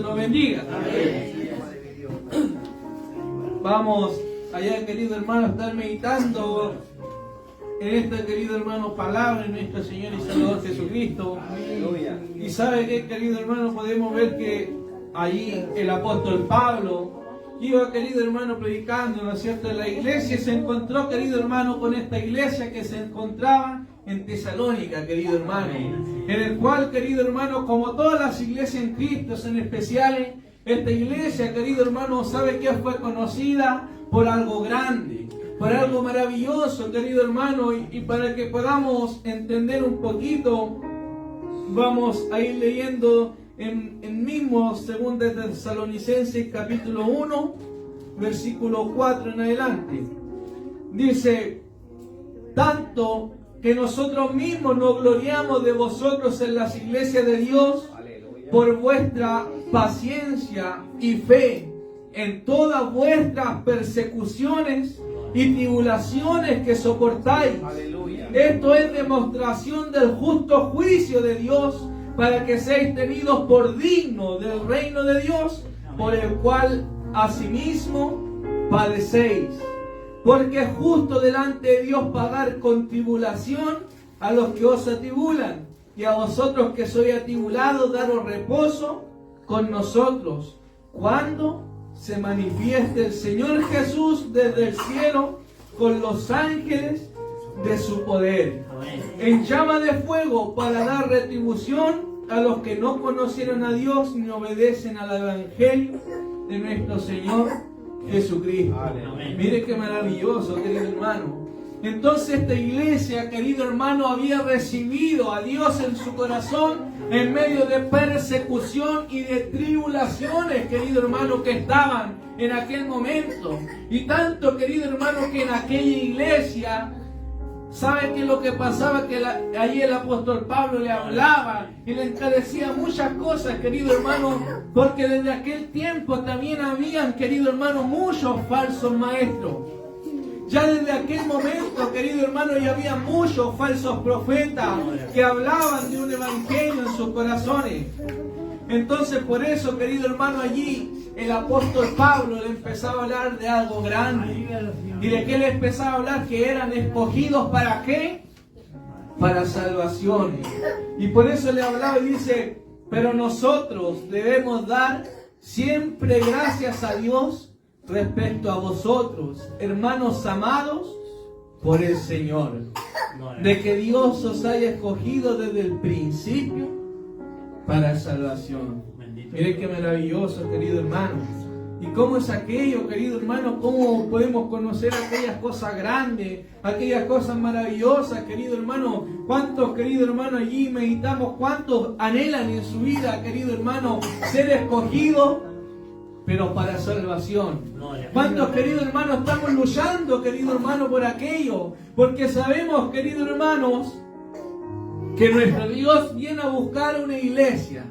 te lo bendiga. Vamos allá, querido hermano, a estar meditando en esta, querido hermano, palabra de nuestro Señor y Salvador Jesucristo. Y sabe que, querido hermano, podemos ver que allí el apóstol Pablo iba, querido hermano, predicando, ¿no es cierto?, en la iglesia, y se encontró, querido hermano, con esta iglesia que se encontraba en Tesalónica, querido hermano, en el cual, querido hermano, como todas las iglesias en Cristo, en especial esta iglesia, querido hermano, sabe que fue conocida por algo grande, por algo maravilloso, querido hermano, y para que podamos entender un poquito, vamos a ir leyendo en mismo 2 de Tesalonicenses capítulo 1, versículo 4 en adelante. Dice: tanto que nosotros mismos nos gloriamos de vosotros en las iglesias de Dios por vuestra paciencia y fe en todas vuestras persecuciones y tribulaciones que soportáis. Esto es demostración del justo juicio de Dios, para que seáis tenidos por dignos del reino de Dios, por el cual asimismo padecéis. Porque es justo delante de Dios pagar con tribulación a los que os atribulan, y a vosotros que sois atribulados daros reposo con nosotros, cuando se manifieste el Señor Jesús desde el cielo con los ángeles de su poder, en llama de fuego, para dar retribución a los que no conocieron a Dios ni obedecen al evangelio de nuestro Señor Jesucristo. Amén. Mire qué maravilloso, querido hermano. Entonces esta iglesia, querido hermano, había recibido a Dios en su corazón en medio de persecución y de tribulaciones, querido hermano, que estaban en aquel momento. Y tanto, querido hermano, que en aquella iglesia, ¿sabe qué es lo que pasaba? Que allí el apóstol Pablo le hablaba y le encarecía muchas cosas, querido hermano, porque desde aquel tiempo también habían, querido hermano, muchos falsos maestros. Ya desde aquel momento, querido hermano, ya había muchos falsos profetas que hablaban de un evangelio en sus corazones. Entonces, por eso, querido hermano, allí el apóstol Pablo le empezaba a hablar de algo grande. ¿Y de qué le empezaba a hablar? Que eran escogidos, ¿para qué? Para salvación. Y por eso le hablaba y dice: pero nosotros debemos dar siempre gracias a Dios respecto a vosotros, hermanos amados por el Señor, de que Dios os haya escogido desde el principio para salvación. Miren qué maravilloso, querido hermano. ¿Y cómo es aquello, querido hermano? ¿Cómo podemos conocer aquellas cosas grandes, aquellas cosas maravillosas, querido hermano? ¿Cuántos, querido hermano, allí meditamos? ¿Cuántos anhelan en su vida, querido hermano, ser escogidos, pero para salvación? ¿Cuántos, querido hermano, estamos luchando, querido hermano, por aquello? Porque sabemos, queridos hermanos, que nuestro Dios viene a buscar una iglesia,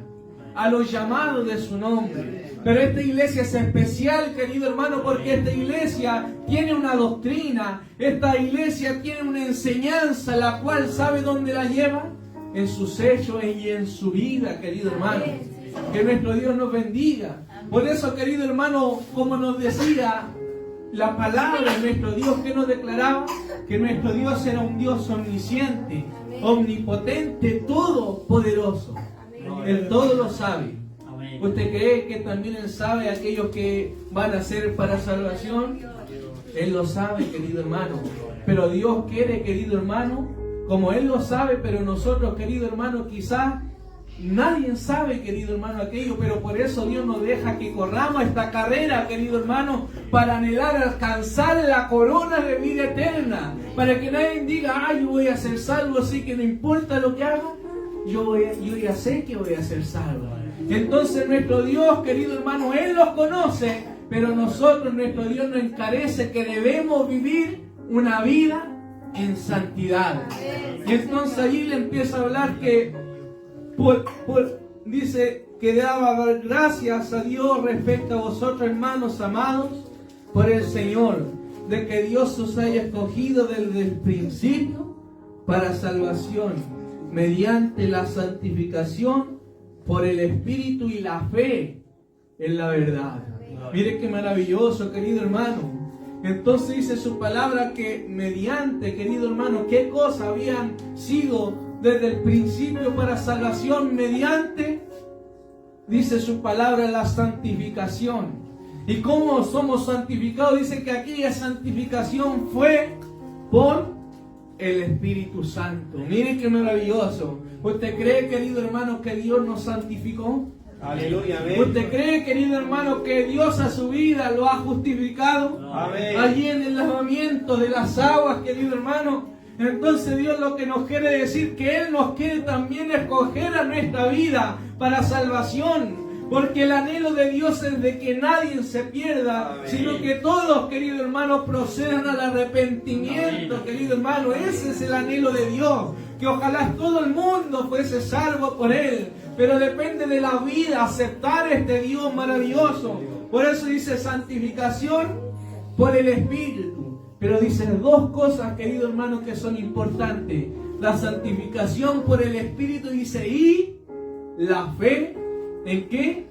a los llamados de su nombre. Pero esta iglesia es especial, querido hermano, porque esta iglesia tiene una doctrina, esta iglesia tiene una enseñanza, la cual ¿sabe dónde la lleva? En sus hechos y en su vida, querido hermano. Que nuestro Dios nos bendiga. Por eso, querido hermano, como nos decía la palabra de nuestro Dios, que nos declaraba que nuestro Dios era un Dios omnisciente, omnipotente, todopoderoso. Él todo lo sabe. ¿Usted cree que también Él sabe aquellos que van a ser para salvación? Él lo sabe, querido hermano. Pero Dios quiere, querido hermano, como Él lo sabe, pero nosotros, querido hermano, quizás nadie sabe, querido hermano, aquello, pero por eso Dios nos deja que corramos esta carrera, querido hermano, para anhelar alcanzar la corona de vida eterna, para que nadie diga: yo voy a ser salvo, así que no importa lo que haga, yo ya sé que voy a ser salvo. Entonces nuestro Dios, querido hermano, Él los conoce, pero nosotros, nuestro Dios nos encarece que debemos vivir una vida en santidad. Y entonces allí le empieza a hablar que dice que daba dar gracias a Dios respecto a vosotros, hermanos amados por el Señor, de que Dios os haya escogido desde el principio para salvación, mediante la santificación por el Espíritu y la fe en la verdad. Mire qué maravilloso, querido hermano. Entonces dice su palabra que mediante, querido hermano, qué cosas habían sido desde el principio para salvación, mediante, dice su palabra, la santificación. ¿Y cómo somos santificados? Dice que aquella santificación fue por el Espíritu Santo. Mire qué maravilloso. ¿Usted cree, querido hermano, que Dios nos santificó? Aleluya, amén. ¿Usted cree, querido hermano, que Dios a su vida lo ha justificado? Amén. Allí en el lavamiento de las aguas, querido hermano. Entonces Dios lo que nos quiere decir, que Él nos quiere también escoger a nuestra vida para salvación. Porque el anhelo de Dios es de que nadie se pierda, amén, sino que todos, querido hermano, procedan al arrepentimiento, amén, querido hermano. Ese es el anhelo de Dios, que ojalá todo el mundo fuese salvo por Él. Pero depende de la vida aceptar este Dios maravilloso. Por eso dice santificación por el Espíritu. Pero dice dos cosas, querido hermano, que son importantes. La santificación por el Espíritu, dice, y la fe, ¿en qué?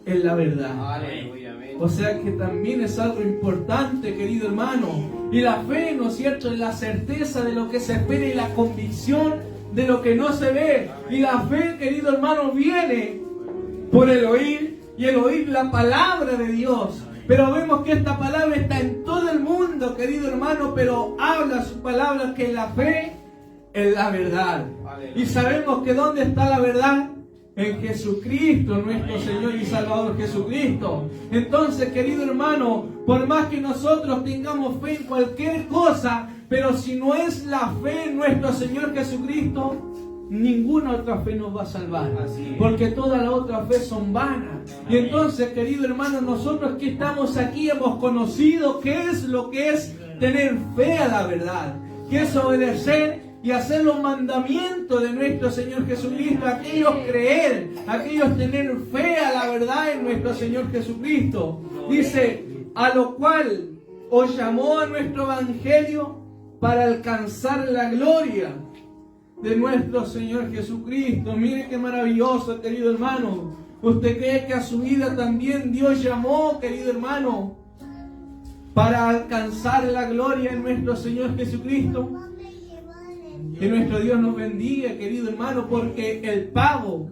En la verdad. Aleluya, amén. O sea que también es algo importante, querido hermano. Y la fe, ¿no es cierto?, es la certeza de lo que se espera y la convicción de lo que no se ve. Y la fe, querido hermano, viene por el oír, y el oír la palabra de Dios. Pero vemos que esta palabra está en todo el mundo, querido hermano, pero habla su palabra, que la fe es la verdad. Y sabemos que ¿dónde está la verdad? En Jesucristo, nuestro Señor y Salvador Jesucristo. Entonces, querido hermano, por más que nosotros tengamos fe en cualquier cosa, pero si no es la fe en nuestro Señor Jesucristo, ninguna otra fe nos va a salvar. Porque todas las otras fe son vanas. Y entonces, querido hermano, nosotros que estamos aquí hemos conocido qué es lo que es tener fe a la verdad, que es obedecer y hacer los mandamientos de nuestro Señor Jesucristo, aquellos creer, aquellos tener fe a la verdad en nuestro Señor Jesucristo. Dice, a lo cual os llamó a nuestro evangelio para alcanzar la gloria de nuestro Señor Jesucristo. Mire qué maravilloso, querido hermano. ¿Usted cree que a su vida también Dios llamó, querido hermano, para alcanzar la gloria en nuestro Señor Jesucristo? Que nuestro Dios nos bendiga, querido hermano, porque el pago,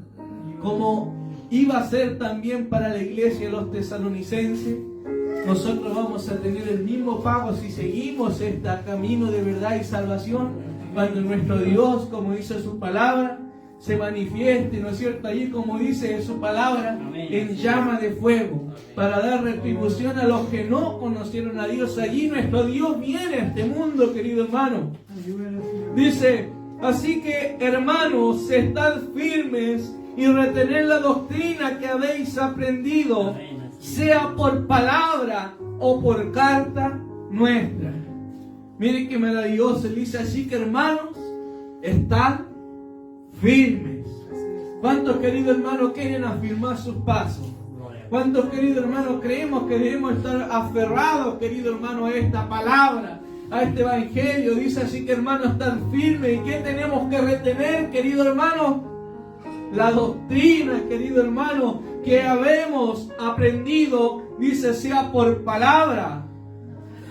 como iba a ser también para la iglesia de los tesalonicenses, nosotros vamos a tener el mismo pago si seguimos este camino de verdad y salvación, cuando nuestro Dios, como dice su palabra, se manifieste, ¿no es cierto? Allí, como dice su palabra, en llama de fuego, para dar retribución a los que no conocieron a Dios. Allí nuestro Dios viene a este mundo, querido hermano. Dice, así que, hermanos, estad firmes y retened la doctrina que habéis aprendido, sea por palabra o por carta nuestra. Miren qué maravilloso. Dice así que, hermanos, estad firmes. ¿Cuántos, queridos hermanos, quieren afirmar sus pasos? ¿Cuántos, queridos hermanos, creemos que debemos estar aferrados, querido hermano, a esta palabra, a este evangelio? Dice así que, hermanos, están firmes. ¿Y qué tenemos que retener, querido hermano? La doctrina, querido hermano, que habemos aprendido, dice, sea por palabra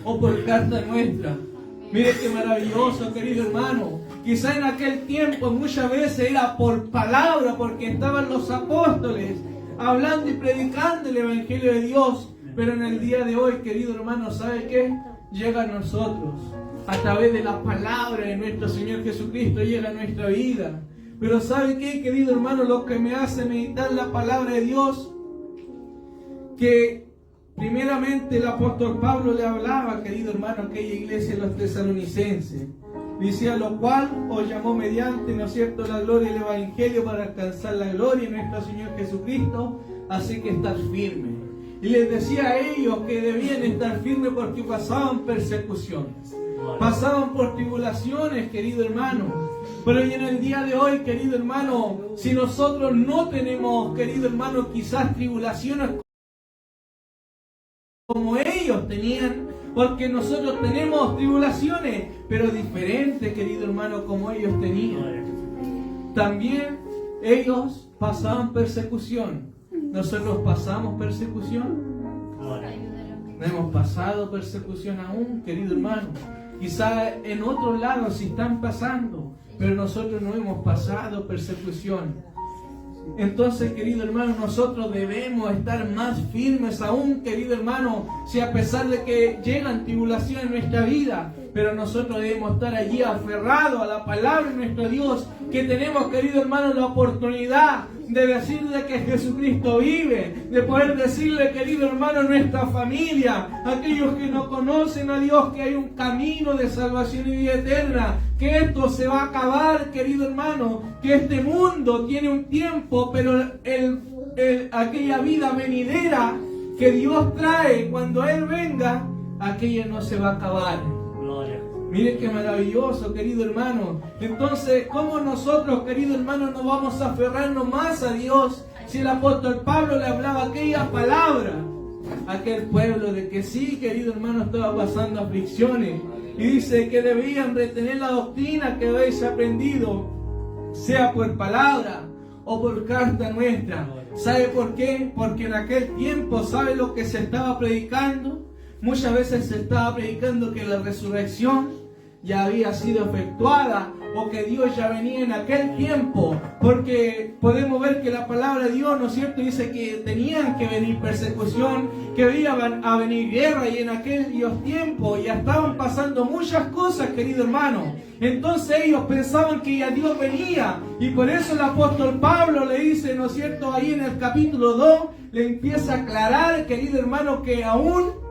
o por carta nuestra. Mire qué maravilloso, querido hermano. Quizá en aquel tiempo muchas veces era por palabra, porque estaban los apóstoles hablando y predicando el evangelio de Dios. Pero en el día de hoy, querido hermano, ¿sabe qué? Llega a nosotros a través de la palabra de nuestro Señor Jesucristo, llega a nuestra vida. Pero ¿sabe qué, querido hermano? Lo que me hace meditar la palabra de Dios, que primeramente el apóstol Pablo le hablaba, querido hermano, a aquella iglesia de los tesalonicenses. Dice, a lo cual os llamó mediante, ¿no es cierto?, la gloria del evangelio para alcanzar la gloria de nuestro Señor Jesucristo. Así que estar firmes. Y les decía a ellos que debían estar firmes porque pasaban persecuciones, pasaban por tribulaciones, querido hermano. Pero en el día de hoy, querido hermano, si nosotros no tenemos, querido hermano, quizás tribulaciones como ellos tenían, porque nosotros tenemos tribulaciones, pero diferentes, querido hermano, como ellos tenían. También ellos pasaban persecución, ¿Nosotros pasamos persecución? No hemos pasado persecución aún, querido hermano. Quizá en otros lados sí están pasando, pero nosotros no hemos pasado persecución. Entonces, querido hermano, nosotros debemos estar más firmes aún, querido hermano, si a pesar de que llegan tribulaciones en nuestra vida, pero nosotros debemos estar allí aferrados a la palabra de nuestro Dios, que tenemos, querido hermano, la oportunidad de decirle que Jesucristo vive, de poder decirle, querido hermano, a nuestra familia, a aquellos que no conocen a Dios, que hay un camino de salvación y vida eterna, que esto se va a acabar, querido hermano, que este mundo tiene un tiempo, pero aquella vida venidera que Dios trae cuando Él venga, aquella no se va a acabar. Miren qué maravilloso, querido hermano. Entonces, ¿cómo nosotros, querido hermano, nos vamos a aferrarnos más a Dios si el apóstol Pablo le hablaba aquella palabra a aquel pueblo de que sí, querido hermano, estaba pasando aflicciones? Y dice que debían retener la doctrina que habéis aprendido, sea por palabra o por carta nuestra. ¿Sabe por qué? Porque en aquel tiempo, ¿sabe lo que se estaba predicando? Muchas veces se estaba predicando que la resurrección ya había sido efectuada o que Dios ya venía en aquel tiempo, porque podemos ver que la palabra de Dios, ¿no es cierto?, dice que tenían que venir persecución, que iban a venir guerra, y en aquellos tiempos ya estaban pasando muchas cosas, querido hermano. Entonces ellos pensaban que ya Dios venía, y por eso el apóstol Pablo le dice, ¿no es cierto?, ahí en el capítulo 2, le empieza a aclarar, querido hermano, que aún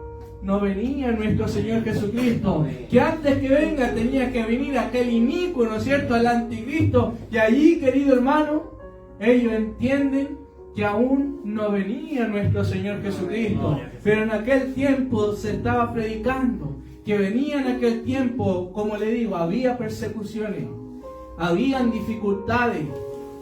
no venía nuestro Señor Jesucristo, que antes que venga tenía que venir aquel inicuo, ¿no es cierto?, el anticristo. Y allí, querido hermano, ellos entienden que aún no venía nuestro Señor Jesucristo, pero en aquel tiempo se estaba predicando que venía en aquel tiempo, como le digo, había persecuciones, habían dificultades,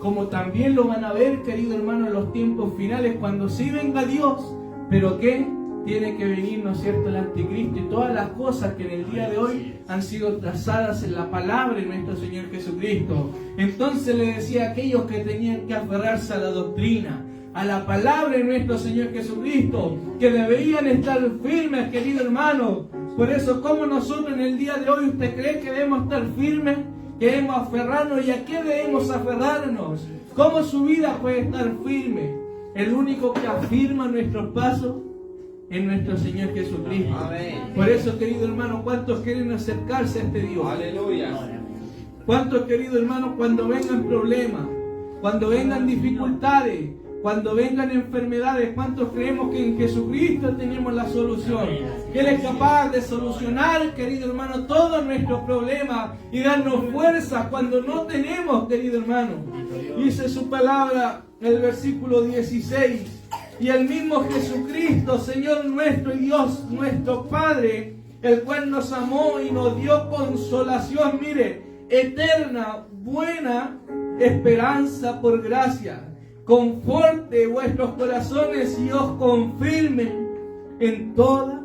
como también lo van a ver, querido hermano, en los tiempos finales, cuando sí venga Dios. Pero ¿qué? Tiene que venir, ¿no es cierto?, el anticristo y todas las cosas que en el día de hoy han sido trazadas en la palabra de nuestro Señor Jesucristo. Entonces le decía a aquellos que tenían que aferrarse a la doctrina, a la palabra de nuestro Señor Jesucristo, que deberían estar firmes, querido hermano. Por eso, ¿cómo nosotros en el día de hoy usted cree que debemos estar firmes? Que debemos aferrarnos. ¿Y a qué debemos aferrarnos? ¿Cómo su vida puede estar firme? El único que afirma nuestros pasos en nuestro Señor Jesucristo. Amén. Por eso, querido hermano, ¿cuántos quieren acercarse a este Dios? Aleluya. ¿Cuántos, querido hermano, cuando vengan problemas, cuando vengan dificultades, cuando vengan enfermedades, cuántos creemos que en Jesucristo tenemos la solución? Que Él es capaz de solucionar, querido hermano, todos nuestros problemas y darnos fuerzas cuando no tenemos, querido hermano. Dice su palabra, el versículo 16. Y el mismo Jesucristo, Señor nuestro y Dios nuestro Padre, el cual nos amó y nos dio consolación, mire, eterna, buena esperanza por gracia, conforte vuestros corazones y os confirme en toda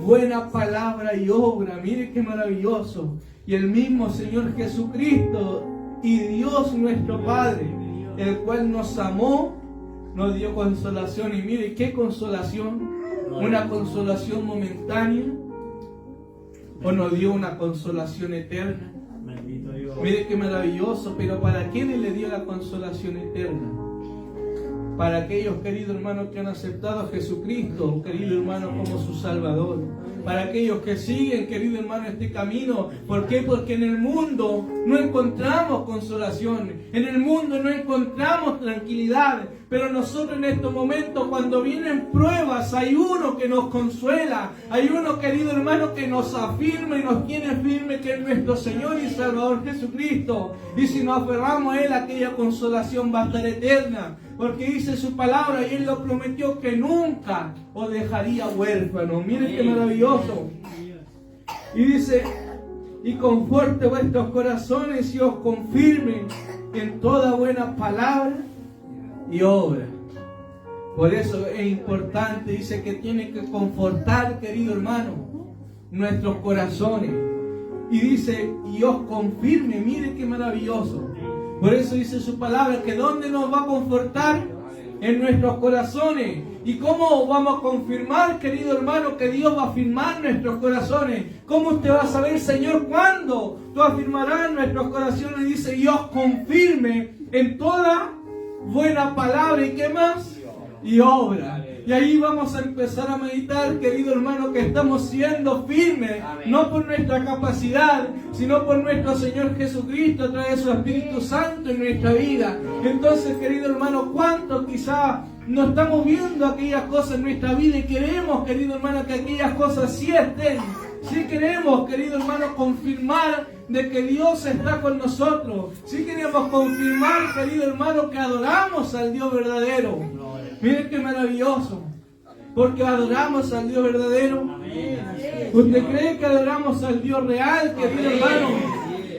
buena palabra y obra. Mire qué maravilloso. Y el mismo Señor Jesucristo y Dios nuestro Padre, el cual nos amó, nos dio consolación. Y mire qué consolación, una consolación momentánea, o nos dio una consolación eterna. Mire qué maravilloso. Pero ¿para quiénes le dio la consolación eterna? Para aquellos, queridos hermanos, que han aceptado a Jesucristo, querido hermano, como su Salvador. Para aquellos que siguen, querido hermano, este camino. ¿Por qué? Porque en el mundo no encontramos consolación. En el mundo no encontramos tranquilidad. Pero nosotros en estos momentos, cuando vienen pruebas, hay uno que nos consuela. Hay uno, querido hermano, que nos afirma y nos tiene firme, que es nuestro Señor y Salvador Jesucristo. Y si nos aferramos a Él, aquella consolación va a estar eterna. Porque dice su palabra y Él lo prometió que nunca os dejaría huérfano. Miren qué maravilloso. Y dice, y conforte vuestros corazones y os confirme en toda buena palabra y obra. Por eso es importante, dice que tiene que confortar, querido hermano, nuestros corazones. Y dice, y os confirme, mire qué maravilloso. Por eso dice su palabra, que ¿dónde nos va a confortar? en nuestros corazones. ¿Y cómo vamos a confirmar, querido hermano, que Dios va a afirmar nuestros corazones? ¿Cómo usted va a saber, Señor, cuándo tú afirmarás nuestros corazones? Dice, Dios confirme en toda buena palabra. ¿Y qué más? Y obra. Y ahí vamos a empezar a meditar, querido hermano, que estamos siendo firmes, no por nuestra capacidad, sino por nuestro Señor Jesucristo a través de su Espíritu Santo en nuestra vida. Entonces, querido hermano, ¿cuántos quizá no estamos viendo aquellas cosas en nuestra vida y queremos, querido hermano, que aquellas cosas sí estén? Sí queremos, querido hermano, confirmar de que Dios está con nosotros. Sí queremos confirmar, querido hermano, que adoramos al Dios verdadero. Miren qué maravilloso, porque adoramos al Dios verdadero. ¿Usted cree que adoramos al Dios real, querido hermano?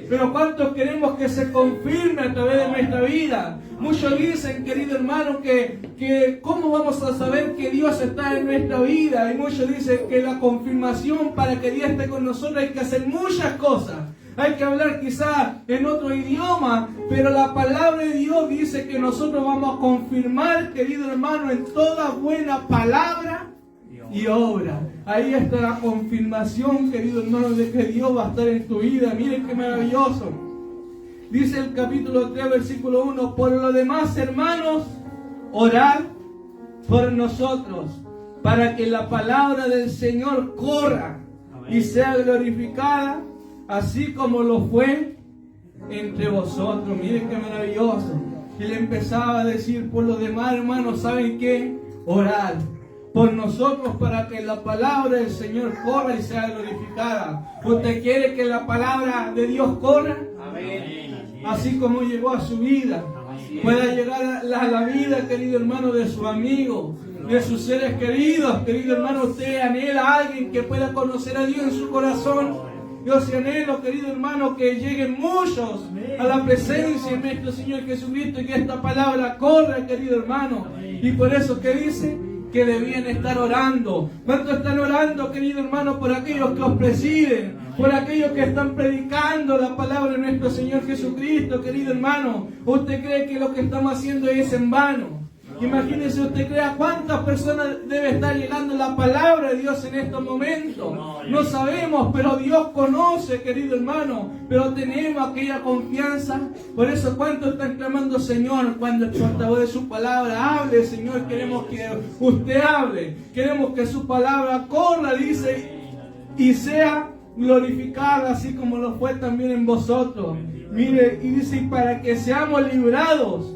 Pero ¿cuántos queremos que se confirme a través de nuestra vida? Muchos dicen, querido hermano, que ¿cómo vamos a saber que Dios está en nuestra vida? Y muchos dicen que la confirmación para que Dios esté con nosotros hay que hacer muchas cosas. Hay que hablar quizá en otro idioma, pero la palabra de Dios dice que nosotros vamos a confirmar, querido hermano, en toda buena palabra y obra. Ahí está la confirmación, querido hermano, de que Dios va a estar en tu vida. Miren qué maravilloso. Dice el capítulo 3, versículo 1, por lo demás, hermanos, orad por nosotros, para que la palabra del Señor corra y sea glorificada, así como lo fue entre vosotros. Miren qué maravilloso. Él empezaba a decir, por lo demás, hermanos, ¿saben qué? Orad por nosotros para que la palabra del Señor corra y sea glorificada. ¿Usted quiere que la palabra de Dios corra? Amén. Así como llegó a su vida, pueda llegar a la vida, querido hermano, de su amigo, de sus seres queridos. Querido hermano, usted anhela a alguien que pueda conocer a Dios en su corazón. Yo sí anhelo, querido hermano, que lleguen muchos a la presencia de nuestro Señor Jesucristo y que esta palabra corra, querido hermano. Y por eso que dice que debían estar orando. ¿Cuántos están orando, querido hermano, por aquellos que os presiden, por aquellos que están predicando la palabra de nuestro Señor Jesucristo, querido hermano? ¿Usted cree que lo que estamos haciendo es en vano? Imagínese, usted crea cuántas personas debe estar llegando la palabra de Dios en estos momentos. No sabemos, pero Dios conoce, querido hermano. Pero tenemos aquella confianza. Por eso, ¿cuántos están clamando, Señor, cuando el portavoz de su palabra hable? Señor, queremos que usted hable. Queremos que su palabra corra, dice, y sea glorificada, así como lo fue también en vosotros. Mire, y dice, para que seamos librados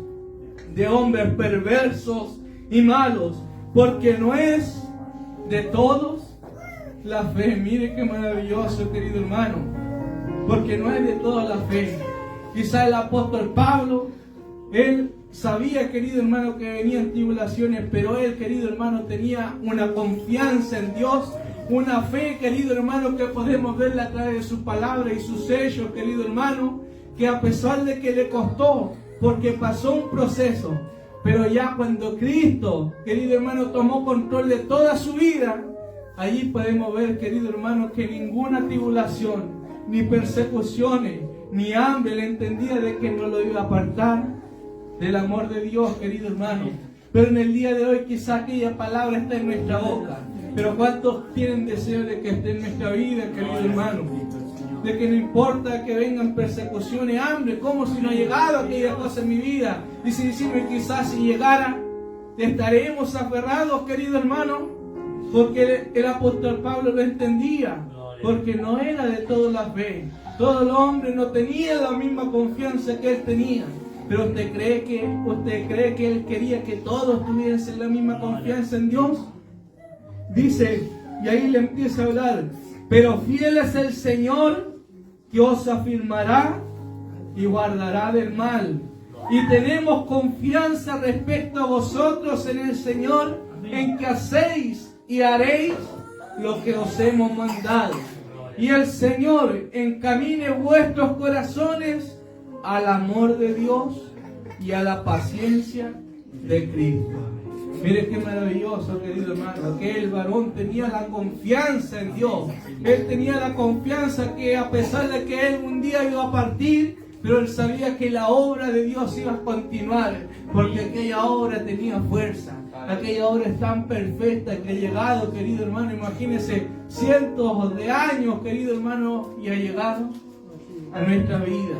de hombres perversos y malos, porque no es de todos la fe. Mire qué maravilloso, querido hermano, porque no es de toda la fe. Quizá el apóstol Pablo, él sabía, querido hermano, que venían tribulaciones, pero él, querido hermano, tenía una confianza en Dios, una fe, querido hermano, que podemos verla a través de su palabra y su sello, querido hermano, que a pesar de que le costó, porque pasó un proceso, pero ya cuando Cristo, querido hermano, tomó control de toda su vida, allí podemos ver, querido hermano, que ninguna tribulación, ni persecuciones, ni hambre le entendía de que no lo iba a apartar del amor de Dios, querido hermano. Pero en el día de hoy quizá aquella palabra está en nuestra boca, pero ¿cuántos tienen deseo de que esté en nuestra vida, querido hermano? De que no importa que vengan persecuciones, hambre, como si no ha llegado aquella cosa en mi vida. Y si decimos, quizás si llegara, estaremos aferrados, querido hermano, porque el apóstol Pablo lo entendía, porque no era de toda la fe. Todo el hombre no tenía la misma confianza que él tenía. Pero ¿usted cree que él quería que todos tuviesen la misma confianza en Dios? Dice, y ahí le empieza a hablar, pero fiel es el Señor, que os afirmará y guardará del mal. Y tenemos confianza respecto a vosotros en el Señor, en que hacéis y haréis lo que os hemos mandado. Y el Señor encamine vuestros corazones al amor de Dios y a la paciencia de Cristo. Mire qué maravilloso, querido hermano, que el varón tenía la confianza en Dios. Él tenía la confianza que a pesar de que él un día iba a partir, pero él sabía que la obra de Dios iba a continuar, porque aquella obra tenía fuerza. Aquella obra es tan perfecta que ha llegado, querido hermano, imagínese, cientos de años, querido hermano, y ha llegado a nuestra vida.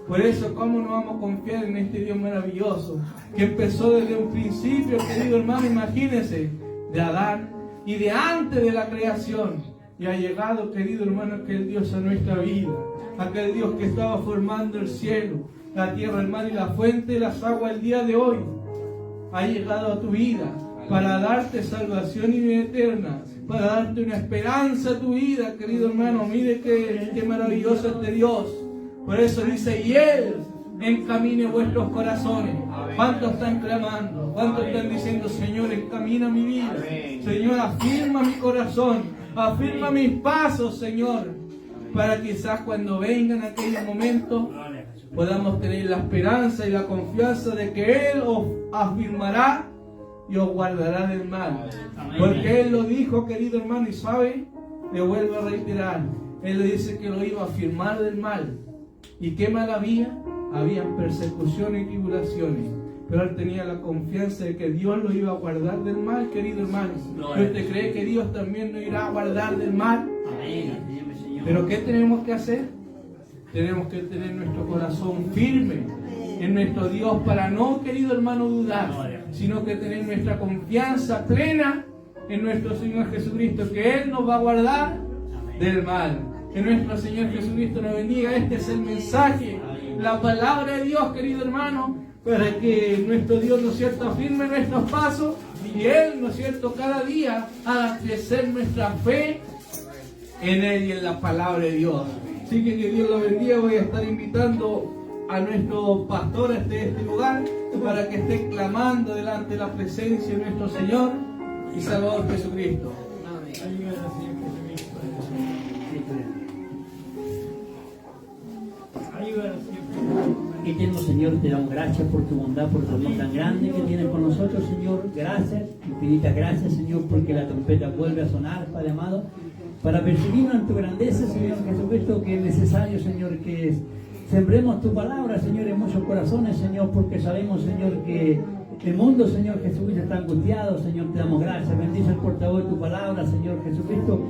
Por eso, ¿cómo no vamos a confiar en este Dios maravilloso? Que empezó desde un principio, querido hermano, imagínese, de Adán y de antes de la creación. Y ha llegado, querido hermano, aquel Dios a nuestra vida. Aquel Dios que estaba formando el cielo, la tierra, el mar y la fuente de las aguas el día de hoy. Ha llegado a tu vida para darte salvación y vida eterna, para darte una esperanza a tu vida, querido hermano. Mire qué maravilloso este Dios. Por eso dice, y Él encamine vuestros corazones. ¿Cuántos están clamando? ¿Cuántos están diciendo, Señor, encamina mi vida? Señor, afirma mi corazón, afirma mis pasos, Señor, para quizás cuando vengan aquellos momentos podamos tener la esperanza y la confianza de que Él os afirmará y os guardará del mal. Porque Él lo dijo, querido hermano, y sabe, le vuelvo a reiterar, Él le dice que lo iba a afirmar del mal. ¿Y qué mal había? Habían persecuciones y tribulaciones. Pero él tenía la confianza de que Dios lo iba a guardar del mal, querido hermano. ¿Usted cree que Dios también nos irá a guardar del mal? Pero ¿qué tenemos que hacer? Tenemos que tener nuestro corazón firme en nuestro Dios para no, querido hermano, dudar, sino que tener nuestra confianza plena en nuestro Señor Jesucristo, que Él nos va a guardar del mal. Que nuestro Señor Jesucristo nos bendiga. Este es el mensaje, la palabra de Dios, querido hermano, para que nuestro Dios, ¿no es cierto?, afirme nuestros pasos y Él, ¿no es cierto?, cada día haga crecer nuestra fe en Él y en la palabra de Dios. Así que Dios lo bendiga. Voy a estar invitando a nuestros pastores de este lugar para que estén clamando delante de la presencia de nuestro Señor y Salvador Jesucristo. Eterno Señor, te damos gracias por tu bondad, por tu amor tan grande que tienes con nosotros, Señor. Gracias, infinitas gracias, Señor, porque la trompeta vuelve a sonar, Padre amado, para percibirnos en tu grandeza, Señor Jesucristo, que es necesario, Señor, que sembremos tu palabra, Señor, en muchos corazones, Señor, porque sabemos, Señor, que el mundo, Señor Jesucristo, está angustiado. Señor, te damos gracias. Bendice el portavoz de tu palabra, Señor Jesucristo.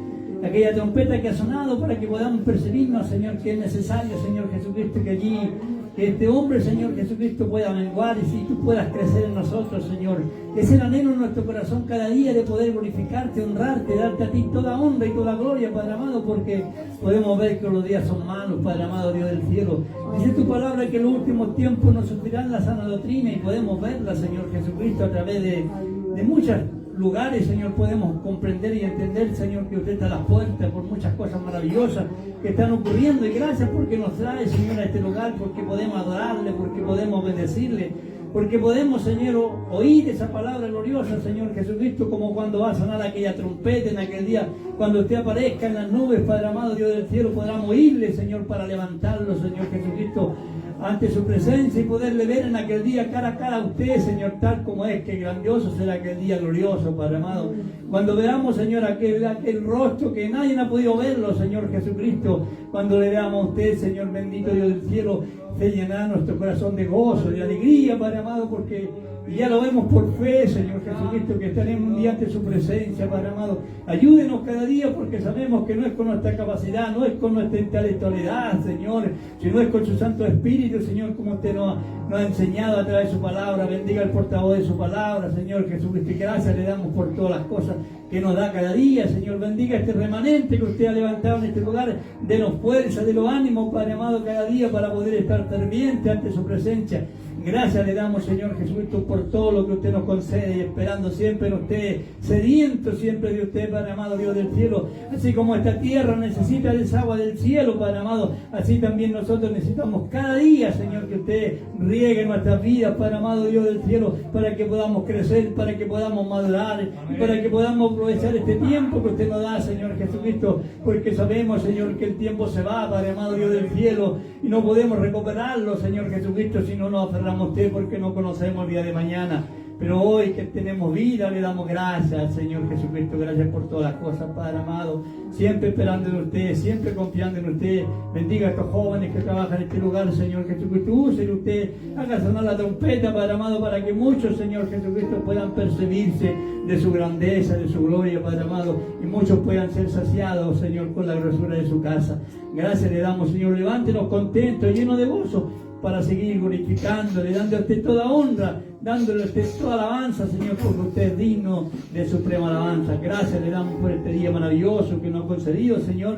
Aquella trompeta que ha sonado para que podamos percibirnos, Señor, que es necesario, Señor Jesucristo, que allí, que este hombre, Señor Jesucristo, pueda menguar y si tú puedas crecer en nosotros, Señor. Es el anhelo en nuestro corazón cada día de poder glorificarte, honrarte, darte a ti toda honra y toda gloria, Padre amado, porque podemos ver que los días son malos, Padre amado, Dios del cielo. Dice tu palabra que en los últimos tiempos nos sufrirán la sana doctrina y podemos verla, Señor Jesucristo, a través de muchas lugares, Señor, podemos comprender y entender, Señor, que usted está a las puertas por muchas cosas maravillosas que están ocurriendo, y gracias porque nos trae, Señor, a este lugar, porque podemos adorarle, porque podemos bendecirle, porque podemos, Señor, oír esa palabra gloriosa, Señor Jesucristo, como cuando va a sonar aquella trompeta en aquel día, cuando usted aparezca en las nubes, Padre amado, Dios del cielo, podremos oírle, Señor, para levantarlo, Señor Jesucristo, ante su presencia y poderle ver en aquel día cara a cara a usted, Señor, tal como es, que grandioso será aquel día glorioso, Padre amado. Cuando veamos, Señor, aquel rostro que nadie ha podido verlo, Señor Jesucristo, cuando le veamos a usted, Señor bendito Dios del cielo, se llenará nuestro corazón de gozo, de alegría, Padre amado, porque ya lo vemos por fe, Señor Jesucristo, que estaremos un día ante su presencia, Padre amado. Ayúdenos cada día, porque sabemos que no es con nuestra capacidad, no es con nuestra intelectualidad, Señor, sino es con su Santo Espíritu, Señor, como usted nos ha enseñado a través de su palabra. Bendiga el portavoz de su palabra, Señor Jesucristo, y gracias le damos por todas las cosas que nos da cada día, Señor. Bendiga este remanente que usted ha levantado en este lugar, denos fuerza, de los ánimos, Padre amado, cada día para poder estar ferviente ante su presencia. Gracias le damos, Señor Jesucristo, por todo lo que usted nos concede, y esperando siempre en usted, sediento siempre de usted, Padre amado, Dios del cielo. Así como esta tierra necesita de esa agua del cielo, Padre amado, así también nosotros necesitamos cada día, Señor, que usted riegue nuestras vidas, Padre amado, Dios del cielo, para que podamos crecer, para que podamos madurar, y para que podamos aprovechar este tiempo que usted nos da, Señor Jesucristo, porque sabemos, Señor, que el tiempo se va, Padre amado, Dios del cielo, y no podemos recuperarlo, Señor Jesucristo, si no nos aferramos a usted, porque no conocemos el día de mañana. Pero hoy que tenemos vida, le damos gracias al Señor Jesucristo. Gracias por todas las cosas, Padre amado. Siempre esperando en usted, siempre confiando en usted. Bendiga a estos jóvenes que trabajan en este lugar, Señor Jesucristo. Úselo usted, haga sonar la trompeta, Padre amado, para que muchos, Señor Jesucristo, puedan percibirse de su grandeza, de su gloria, Padre amado, y muchos puedan ser saciados, Señor, con la grosura de su casa. Gracias le damos, Señor. Levántenos contentos, llenos de gozo, para seguir glorificándole, dando a usted toda honra, dándole a usted toda alabanza, Señor, porque usted es digno de suprema alabanza. Gracias le damos por este día maravilloso que nos ha concedido, Señor,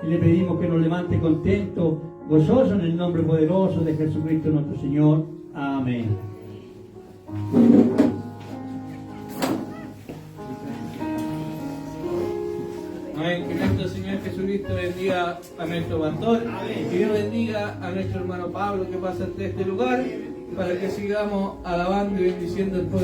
y le pedimos que nos levante contento, gozoso, en el nombre poderoso de Jesucristo nuestro Señor. Amén. Amén. Que nuestro Señor Jesucristo bendiga a nuestro pastor. Que Dios bendiga a nuestro hermano Pablo que pasa ante este lugar, para que sigamos alabando y bendiciendo el pueblo.